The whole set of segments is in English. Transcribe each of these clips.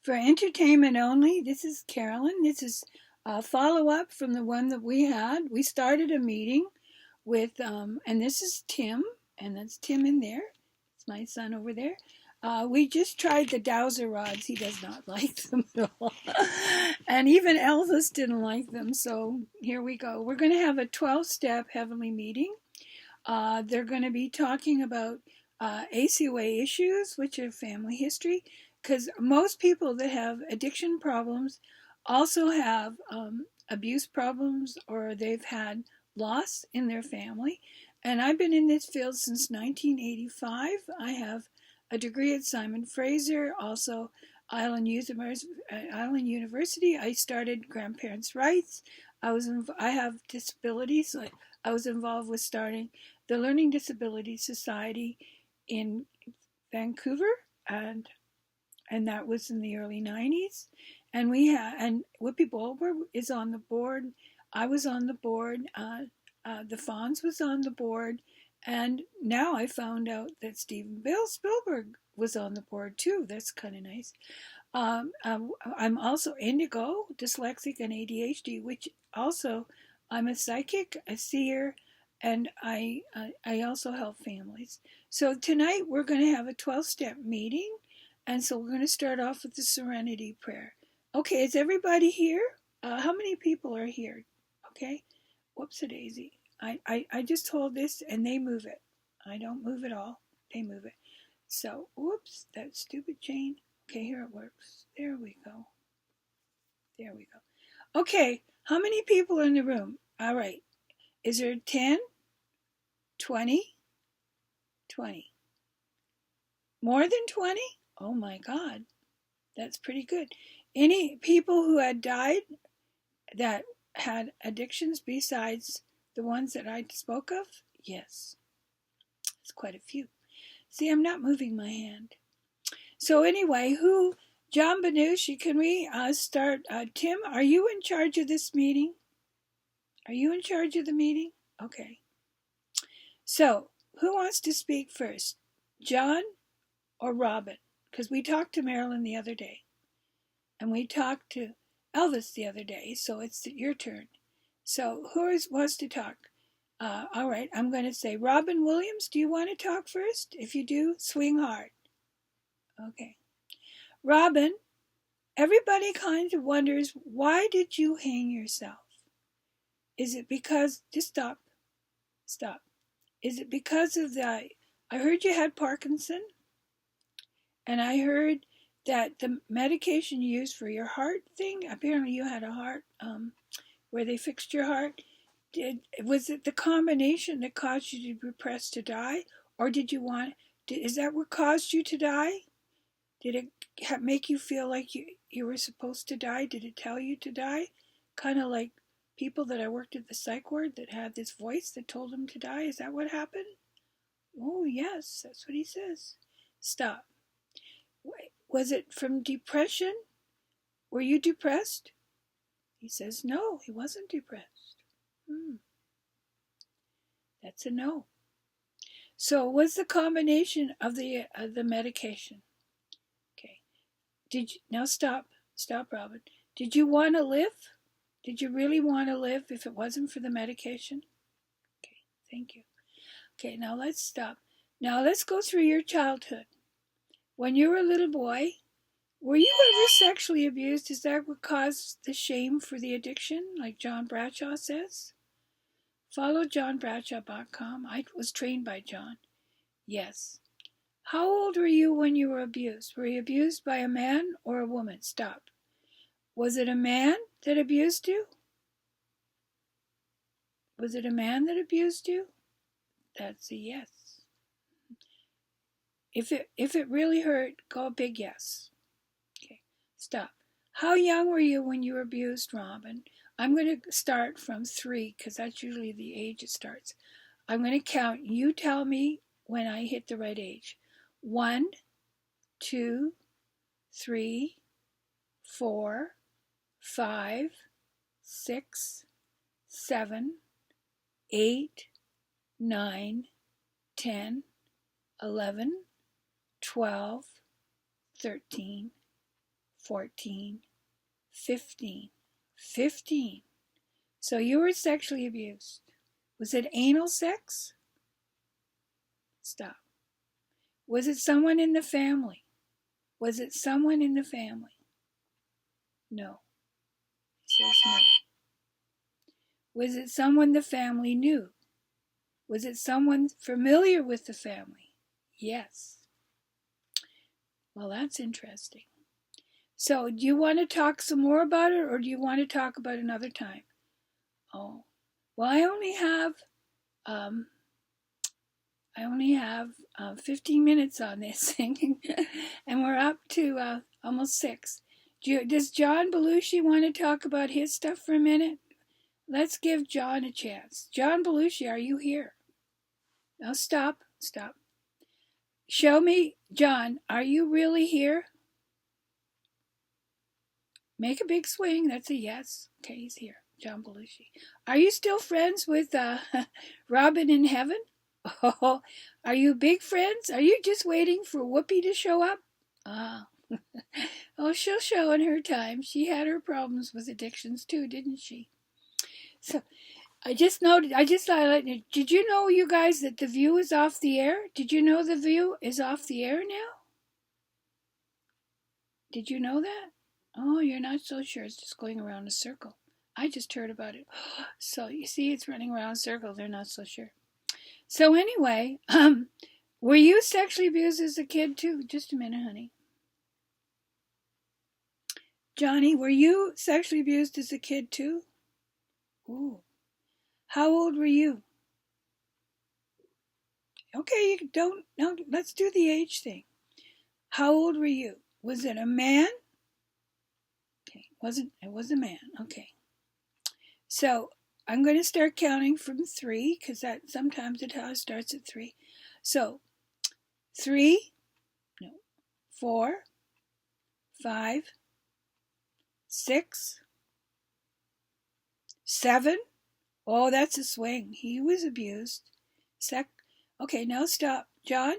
For entertainment only, this is Carolyn. This is a follow-up from the one that we had. We started a meeting with, and this is Tim, and that's Tim in there. It's my son over there. We just tried the dowser rods. He does not like them at all. And even Elvis didn't like them. So here we go. We're going to have a 12-step heavenly meeting. They're going to be talking about ACOA issues, which are family history, because most people that have addiction problems also have abuse problems, or they've had loss in their family. And I've been in this field since 1985. I have a degree at Simon Fraser, also Island University. I started Grandparents' Rights. I have disabilities, so I was involved with starting the Learning Disability Society in Vancouver, and that was in the early 90s. And Whoopi Goldberg is on the board. I was on the board. The Fonz was on the board. And now I found out that Steven Spielberg was on the board too. That's kind of nice. I'm also indigo, dyslexic, and ADHD, which also I'm a psychic, a seer, and I also help families. So tonight we're going to have a 12-step meeting, and so we're going to start off with the Serenity Prayer. Okay, is everybody here? How many people are here? Okay, whoops-a-daisy. I just hold this and they move it. I don't move it all. They move it. So, whoops, that stupid chain. Okay, here it works. There we go. There we go. Okay, how many people are in the room? All right. Is there 10? 20? 20. More than 20? Oh my God. That's pretty good. Any people who had died that had addictions besides the ones that I spoke of? Yes. It's quite a few. See, I'm not moving my hand. So anyway, John Benushi, can we start? Tim, are you in charge of this meeting? Are you in charge of the meeting? Okay. So, who wants to speak first? John or Robin? Because we talked to Marilyn the other day. And we talked to Elvis the other day, so it's your turn. So, wants to talk? All right, I'm going to say, Robin Williams, do you want to talk first? If you do, swing hard. Okay. Robin, everybody kind of wonders, why did you hang yourself? Is it because, just stop. Is it because of I heard you had Parkinson, and I heard that the medication you used for your heart thing, apparently you had a heart, where they fixed your heart. Was it the combination that caused you to be pressed to die? Or is that what caused you to die? Did it make you feel like you were supposed to die? Did it tell you to die? Kind of like people that I worked at the psych ward that had this voice that told them to die. Is that what happened? Oh, yes, that's what he says. Stop. Was it from depression? Were you depressed? He says, no, he wasn't depressed. That's a no. So what's the combination of the medication? Okay. Now stop, Robin. Did you want to live? Did you really want to live if it wasn't for the medication? Okay, thank you. Okay, now let's stop. Now let's go through your childhood. When you were a little boy, were you ever sexually abused? Is that what caused the shame for the addiction, like John Bradshaw says? Follow johnbradshaw.com. I was trained by John. Yes. How old were you when you were abused? Were you abused by a man or a woman? Stop. Was it a man that abused you? Was it a man that abused you? That's a yes. If it really hurt, go a big yes. Okay, stop. How young were you when you were abused, Robin? I'm going to start from 3 because that's usually the age it starts. I'm going to count. You tell me when I hit the right age. 1, 2, 3, 4, 5, 6, 7, 8, 9, 10, 11, 12, 13, 14, 15. 15. So you were sexually abused. Was it anal sex? Stop. Was it someone in the family? Was it someone in the family? No. He says no. Was it someone the family knew? Was it someone familiar with the family? Yes. Well, that's interesting. So, do you want to talk some more about it, or do you want to talk about another time? Oh, well, I only have 15 minutes on this thing, and we're up to almost 6. Does John Belushi want to talk about his stuff for a minute? Let's give John a chance. John Belushi, are you here? No, stop. Show me, John, are you really here? Make a big swing. That's a yes. Okay, he's here. John Belushi. Are you still friends with Robin in heaven? Oh, are you big friends? Are you just waiting for Whoopi to show up? Ah. Oh, she'll show in her time. She had her problems with addictions too, didn't she? So I just thought, did you know, you guys, that The View is off the air? Did you know The View is off the air now? Did you know that? Oh, you're not so sure. It's just going around a circle. I just heard about it. So you see, it's running around a circle. They're not so sure. So anyway, were you sexually abused as a kid too? Just a minute, honey. Johnny, were you sexually abused as a kid too? Ooh. How old were you? Okay, you don't. No, let's do the age thing. How old were you? Was it a man? Okay, it was a man. Okay. So I'm going to start counting from 3, because that sometimes it starts at 3. So 3, 4, 5, 6, 7. Oh, that's a swing. He was abused. Okay, now stop. John,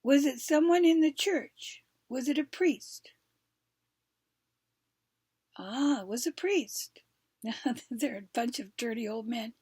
was it someone in the church? Was it a priest? Ah, it was a priest. They're a bunch of dirty old men.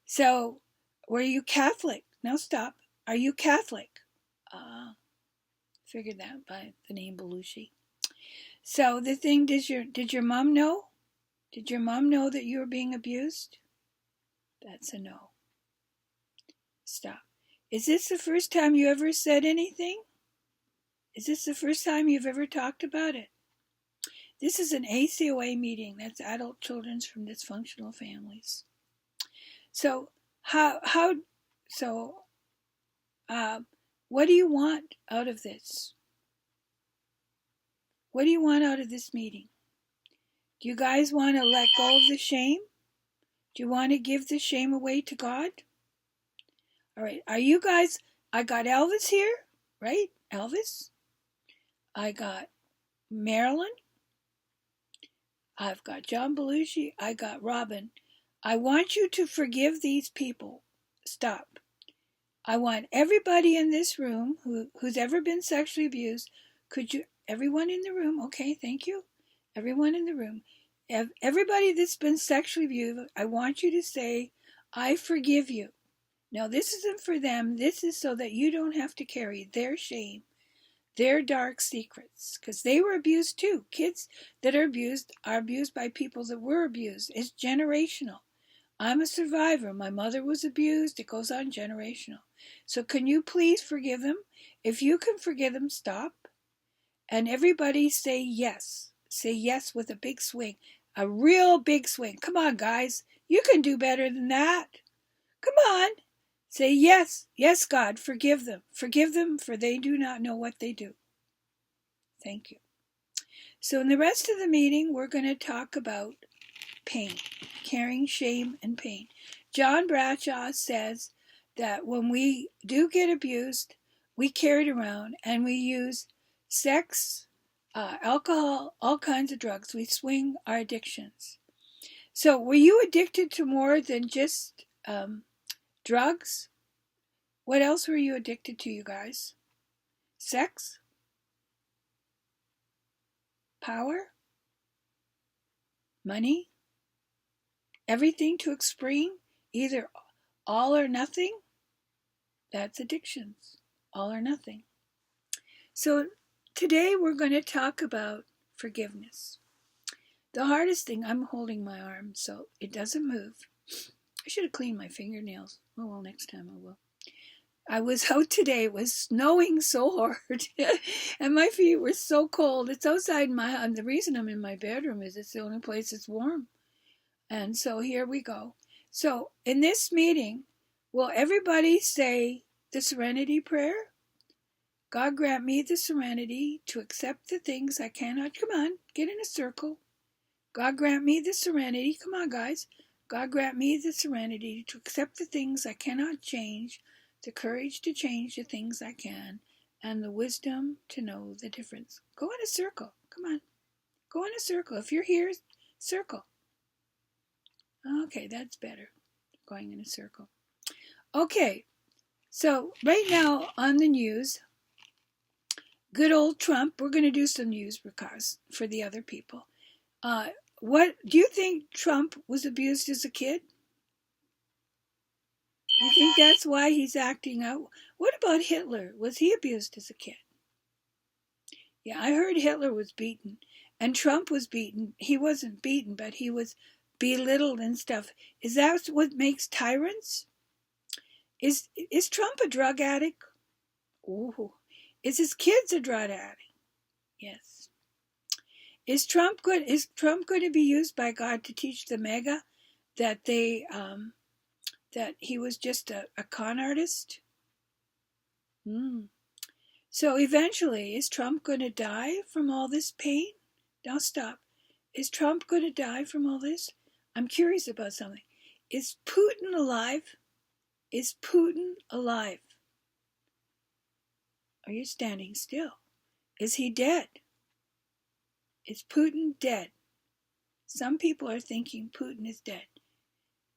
So, were you Catholic? Now stop. Are you Catholic? Ah, figured that by the name Belushi. So the thing, did your mom know? Did your mom know that you were being abused? That's a no. Stop. Is this the first time you ever said anything? Is this the first time you've ever talked about it? This is an ACOA meeting. That's adult children from dysfunctional families. So what do you want out of this? What do you want out of this meeting? Do you guys want to let go of the shame? Do you want to give the shame away to God? All right. Are you guys, I got Elvis here, right? Elvis. I got Marilyn. I've got John Belushi. I got Robin. I want you to forgive these people. Stop. I want everybody in this room who's ever been sexually abused, everyone in the room, okay, thank you. Everyone in the room. Everybody that's been sexually abused, I want you to say, I forgive you. Now, this isn't for them. This is so that you don't have to carry their shame, their dark secrets, because they were abused too. Kids that are abused by people that were abused. It's generational. I'm a survivor. My mother was abused. It goes on generational. So can you please forgive them? If you can forgive them, stop. And everybody say yes. Say yes with a big swing. A real big swing. Come on, guys. You can do better than that. Come on. Say yes. Yes, God, forgive them. Forgive them, for they do not know what they do. Thank you. So in the rest of the meeting, we're going to talk about pain, carrying shame and pain. John Bradshaw says that when we do get abused, we carry it around and we use sex, alcohol, all kinds of drugs. We swing our addictions. So were you addicted to more than just drugs? What else were you addicted to, you guys? Sex? power, money, everything to extreme, either all or nothing. That's addictions, all or nothing. So today we're going to talk about forgiveness. The hardest thing, I'm holding my arm so it doesn't move. I should have cleaned my fingernails. Oh well, next time I will. I was out today. It was snowing so hard, and my feet were so cold. It's outside my. The reason I'm in my bedroom is it's the only place that's warm. And so here we go. So in this meeting, will everybody say the Serenity Prayer? God grant me the serenity to accept the things I cannot. Come on, get in a circle. God grant me the serenity. Come on, guys. God grant me the serenity to accept the things I cannot change, the courage to change the things I can, and the wisdom to know the difference. Go in a circle. Come on. Go in a circle. If you're here, circle. Okay, that's better. Going in a circle. Okay, so right now on the news, good old Trump, we're going to do some news broadcasts for the other people. What do you think Trump was abused as a kid? Do you think that's why he's acting out? What about Hitler? Was he abused as a kid? Yeah, I heard Hitler was beaten, and Trump was beaten. He wasn't beaten, but he was belittled and stuff. Is that what makes tyrants? Is Trump a drug addict? Ooh. Is his kids a drug addict? Yes. Is Trump good? Is Trump going to be used by God to teach the mega that that he was just a con artist? So eventually, is Trump going to die from all this pain? Now stop. Is Trump going to die from all this? I'm curious about something. Is Putin alive? Is Putin alive? Are you standing still? Is he dead? Is Putin dead? Some people are thinking Putin is dead.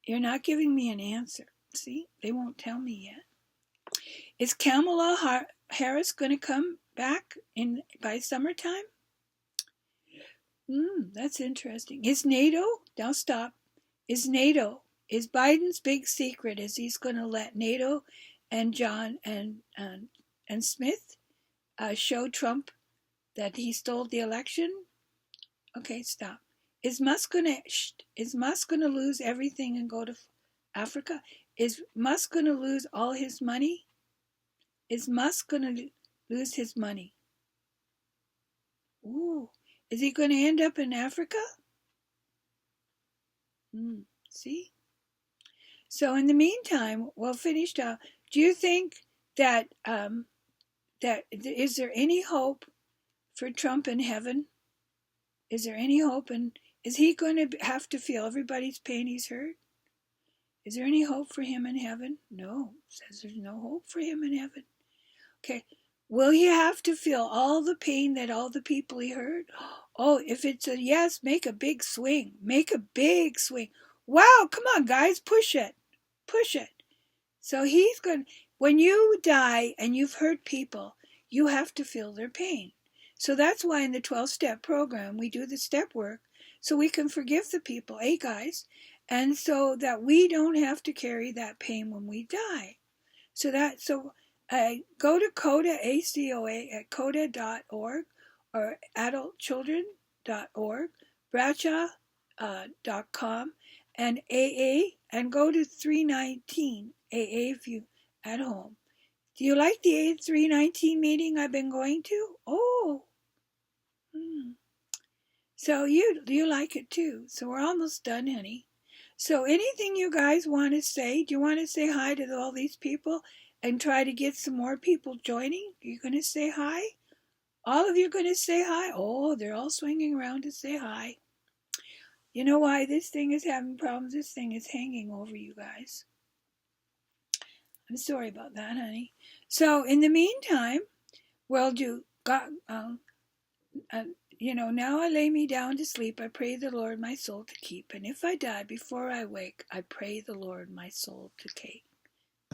You're not giving me an answer. See, they won't tell me yet. Is Kamala Harris going to come back by summertime? That's interesting. Is NATO? Now stop. Is NATO? Is Biden's big secret? Is he's going to let NATO and John and Smith show Trump that he stole the election? Okay, stop. Is Musk going to lose everything and go to Africa? Is Musk going to lose all his money? Is Musk going to lose his money? Ooh, is he going to end up in Africa? See? So in the meantime, we'll finish up. Do you think that is there any hope for Trump in heaven? Is there any hope? And is he going to have to feel everybody's pain he's hurt? Is there any hope for him in heaven? No, it says there's no hope for him in heaven. Okay, will he have to feel all the pain that all the people he hurt? Oh, if it's a yes, make a big swing. Make a big swing. Wow, come on, guys, push it. Push it. So he's going, when you die and you've hurt people, you have to feel their pain. So that's why in the 12-step program, we do the step work so we can forgive the people, guys? And so that we don't have to carry that pain when we die. So go to CODA, ACOA, at coda.org or adultchildren.org, bradshaw.com, and AA, and go to 319 AA if you at home. Do you like the 319 meeting I've been going to? Oh. So you like it too. So we're almost done, honey. So anything you guys want to say? Do you want to say hi to all these people and try to get some more people joining? Are you going to say hi? All of you going to say hi? Oh, they're all swinging around to say hi. You know why this thing is having problems? This thing is hanging over you guys. I'm sorry about that, honey. So in the meantime, we'll do now I lay me down to sleep. I pray the Lord my soul to keep. And if I die before I wake, I pray the Lord my soul to keep.